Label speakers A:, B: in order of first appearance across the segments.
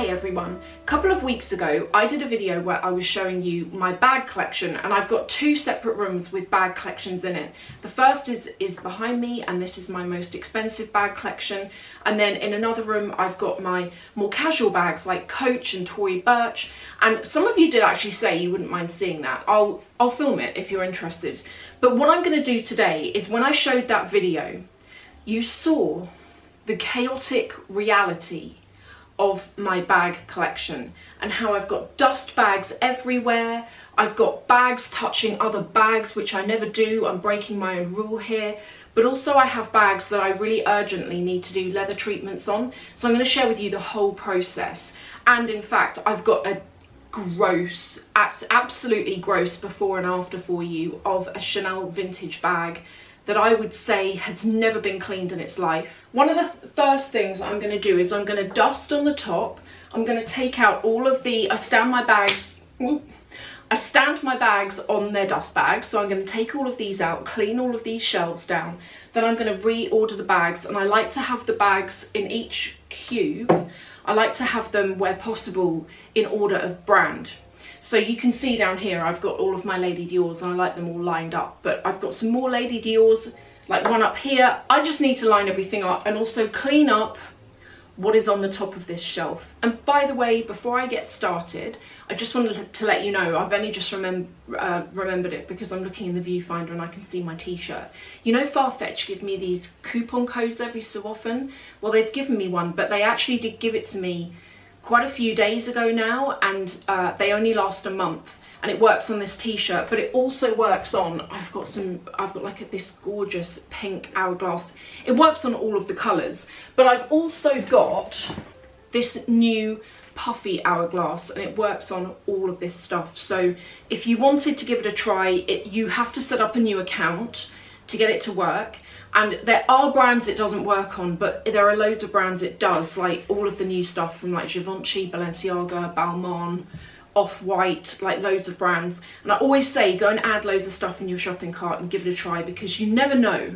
A: Hey everyone, a couple of weeks ago I did a video where I was showing you my bag collection, and I've got two separate rooms with bag collections in it. The first is behind me, and this is my most expensive bag collection, and then in another room I've got my more casual bags like Coach and Tory Burch, and some of you did actually say you wouldn't mind seeing that. I'll film it if you're interested. But what I'm going to do today is, when I showed that video, you saw the chaotic reality of my bag collection and how I've got dust bags everywhere. I've got bags touching other bags, which I never do. I'm breaking my own rule here. But also I have bags that I really urgently need to do leather treatments on. So I'm going to share with you the whole process. And in fact, I've got a gross, absolutely gross before and after for you of a Chanel vintage bag that I would say has never been cleaned in its life. One of the first things I'm going to do is I'm going to dust on the top. I'm going to take out all of the, I stand my bags on their dust bags, so I'm going to take all of these out, clean all of these shelves down. Then I'm going to reorder the bags, and I like to have the bags in each cube. I like to have them, where possible, in order of brand. So you can see down here I've got all of my Lady Dior's, and I like them all lined up, but I've got some more Lady Dior's, like one up here. I just need to line everything up and also clean up what is on the top of this shelf. And by the way, before I get started, I just wanted to let you know, I've only just remembered it because I'm looking in the viewfinder and I can see my t-shirt. You know, Farfetch give me these coupon codes every so often. Well, they've given me one, but they actually did give it to me quite a few days ago now, and they only last a month, and it works on this t-shirt, but it also works on, I've got like this gorgeous pink hourglass. It works on all of the colours, but I've also got this new puffy hourglass, and it works on all of this stuff. So if you wanted to give it a try, you have to set up a new account to get it to work. And there are brands it doesn't work on, but there are loads of brands it does, like all of the new stuff from like Givenchy, Balenciaga, Balmain, Off-White, like loads of brands. And I always say, go and add loads of stuff in your shopping cart and give it a try, because you never know.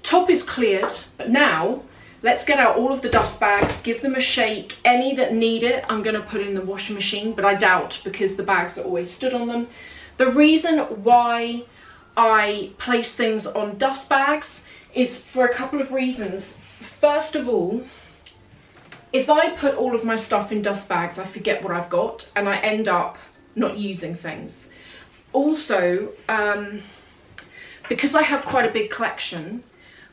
A: Top is cleared, but now let's get out all of the dust bags, give them a shake. Any that need it, I'm going to put in the washing machine, but I doubt, because the bags are always stood on them. The reason why I place things on dust bags is for a couple of reasons. First of all, if I put all of my stuff in dust bags, I forget what I've got and I end up not using things. Also, because I have quite a big collection,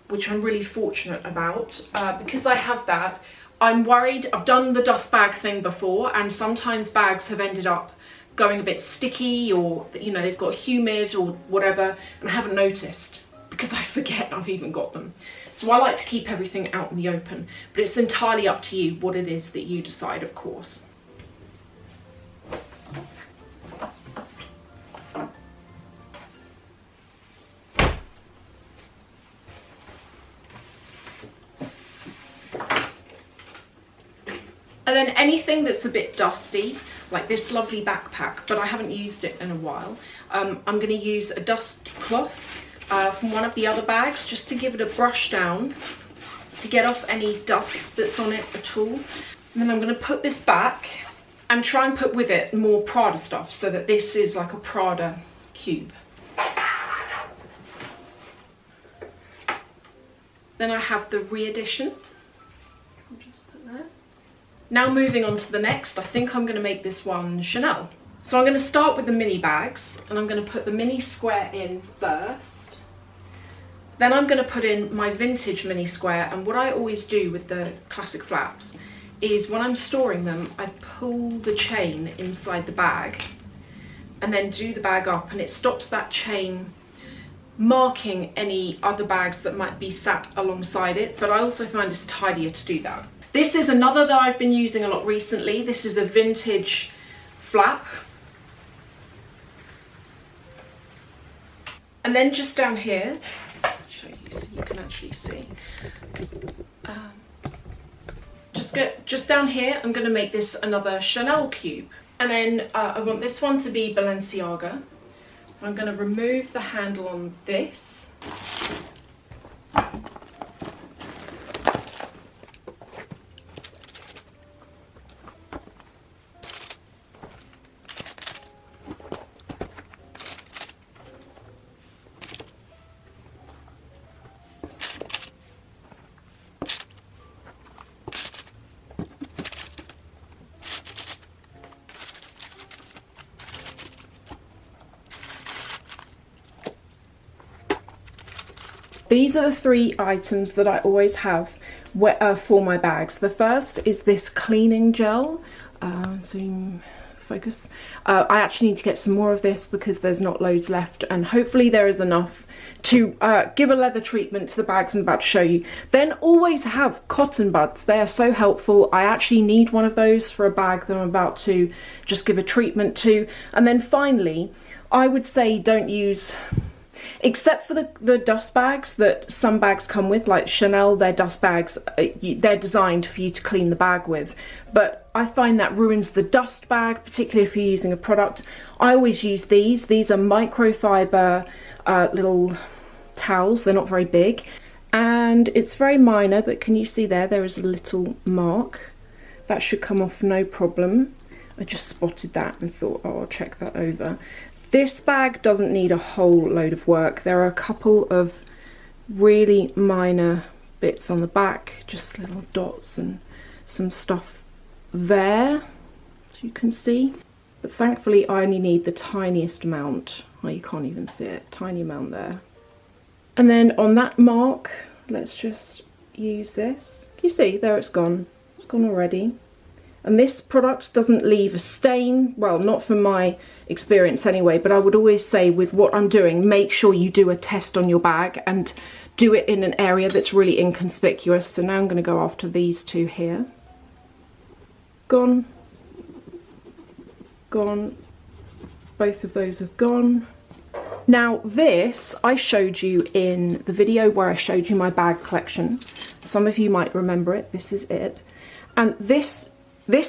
A: which I'm really fortunate about, because I have that, I'm worried. I've done the dust bag thing before, and sometimes bags have ended up going a bit sticky, or you know, they've got humid or whatever, and I haven't noticed because I forget I've even got them. So I like to keep everything out in the open, but it's entirely up to you what it is that you decide, of course. And then anything that's a bit dusty, like this lovely backpack, but I haven't used it in a while, I'm going to use a dust cloth from one of the other bags, just to give it a brush down to get off any dust that's on it at all. And then I'm going to put this back and try and put with it more Prada stuff, so that this is like a Prada cube. Then I have the re-edition. Now moving on to the next, I think I'm going to make this one Chanel. So I'm going to start with the mini bags, and I'm going to put the mini square in first. Then I'm going to put in my vintage mini square, and what I always do with the classic flaps is, when I'm storing them, I pull the chain inside the bag and then do the bag up, and it stops that chain marking any other bags that might be sat alongside it, but I also find it's tidier to do that. This is another that I've been using a lot recently. This is a vintage flap. And then just down here, I'll show you so you can actually see. Just down here, I'm going to make this another Chanel cube. And then I want this one to be Balenciaga. I'm going to remove the handle on this. These are the 3 items that I always have for my bags. The first is this cleaning gel. Zoom focus. I actually need to get some more of this because there's not loads left, and hopefully there is enough to give a leather treatment to the bags I'm about to show you. Then always have cotton buds. They are so helpful. I actually need one of those for a bag that I'm about to just give a treatment to. And then finally, I would say don't use, except for the dust bags that some bags come with, like Chanel, their dust bags, they're designed for you to clean the bag with. But I find that ruins the dust bag, particularly if you're using a product. I always use these. These are microfiber little towels. They're not very big. And it's very minor, but can you see there is a little mark. That should come off no problem. I just spotted that and thought, oh, I'll check that over. This bag doesn't need a whole load of work. There are a couple of really minor bits on the back, just little dots and some stuff there, so you can see. But thankfully I only need the tiniest amount. Oh, you can't even see it, tiny amount there. And then on that mark, let's just use this. You see, there it's gone already. And this product doesn't leave a stain, well, not from my experience anyway, but I would always say with what I'm doing, make sure you do a test on your bag and do it in an area that's really inconspicuous. So now I'm going to go after these 2 here. Gone. Gone. Both of those have gone. Now this, I showed you in the video where I showed you my bag collection. Some of you might remember it, this is it. And this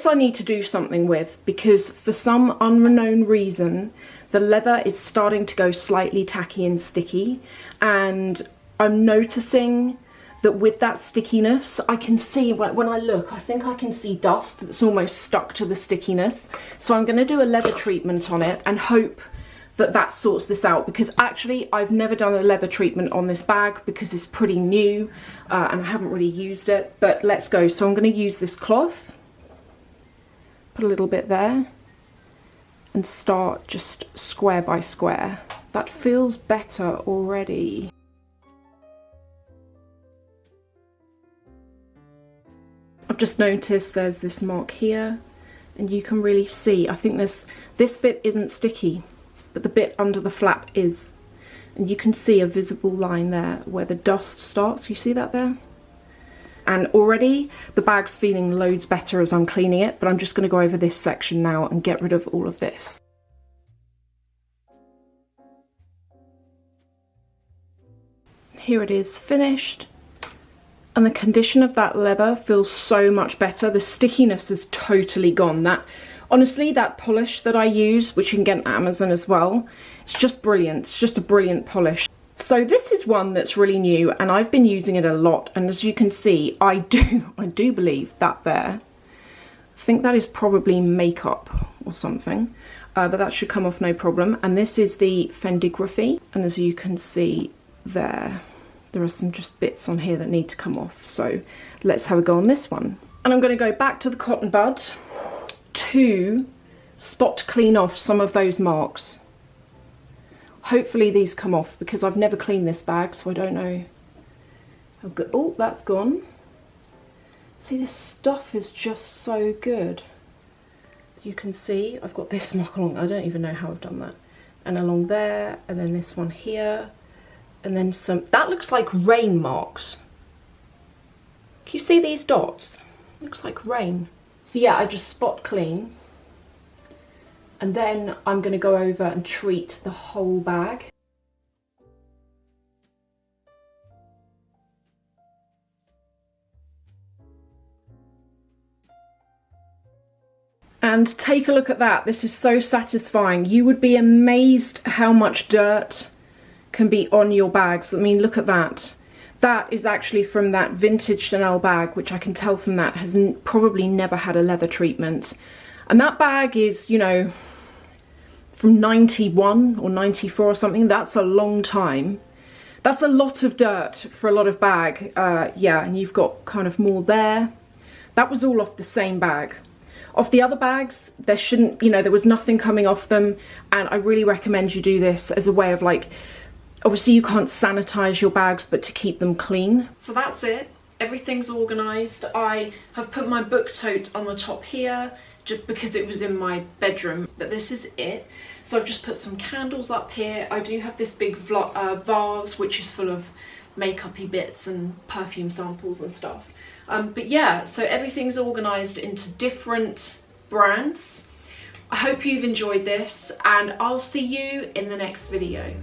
A: I need to do something with, because for some unknown reason the leather is starting to go slightly tacky and sticky, and I'm noticing that with that stickiness I can see, when I look, I think I can see dust that's almost stuck to the stickiness. So I'm going to do a leather treatment on it and hope that that sorts this out, because actually I've never done a leather treatment on this bag because it's pretty new and I haven't really used it. But let's go. So I'm going to use this cloth. Put a little bit there and start just square by square. That feels better already. I've just noticed there's this mark here, and you can really see, I think this bit isn't sticky, but the bit under the flap is. And you can see a visible line there where the dust starts. You see that there? And already the bag's feeling loads better as I'm cleaning it, but I'm just going to go over this section now and get rid of all of this. Here it is finished, and the condition of that leather feels so much better. The stickiness is totally gone. Honestly, that polish that I use, which you can get on Amazon as well, it's just brilliant. It's just a brilliant polish. So this is one that's really new, and I've been using it a lot, and as you can see, I do believe that there, I think that is probably makeup or something, but that should come off no problem. And this is the Fendigraphy, and as you can see there are some just bits on here that need to come off. So let's have a go on this one. And I'm going to go back to the cotton bud to spot clean off some of those marks. Hopefully these come off, because I've never cleaned this bag, so I don't know how good. Oh, that's gone. See, this stuff is just so good. As you can see, I've got this mark along, I don't even know how I've done that. And along there, and then this one here, and then some, that looks like rain marks. Can you see these dots? Looks like rain. So yeah, I just spot clean. And then I'm going to go over and treat the whole bag. And take a look at that. This is so satisfying. You would be amazed how much dirt can be on your bags. I mean, look at that. That is actually from that vintage Chanel bag, which I can tell from that has probably never had a leather treatment. And that bag is, you know, from 91 or 94 or something. That's a long time. That's a lot of dirt for a lot of bag. Yeah, and you've got kind of more there. That was all off the same bag. Off the other bags, there shouldn't, you know, there was nothing coming off them, and I really recommend you do this as a way of, like, obviously you can't sanitize your bags, but to keep them clean. So that's it. Everything's organized. I have put my book tote on the top here just because it was in my bedroom, but this is it. So I've just put some candles up here. I do have this big vase which is full of makeup-y bits and perfume samples and stuff. But yeah, so everything's organised into different brands. I hope you've enjoyed this, and I'll see you in the next video.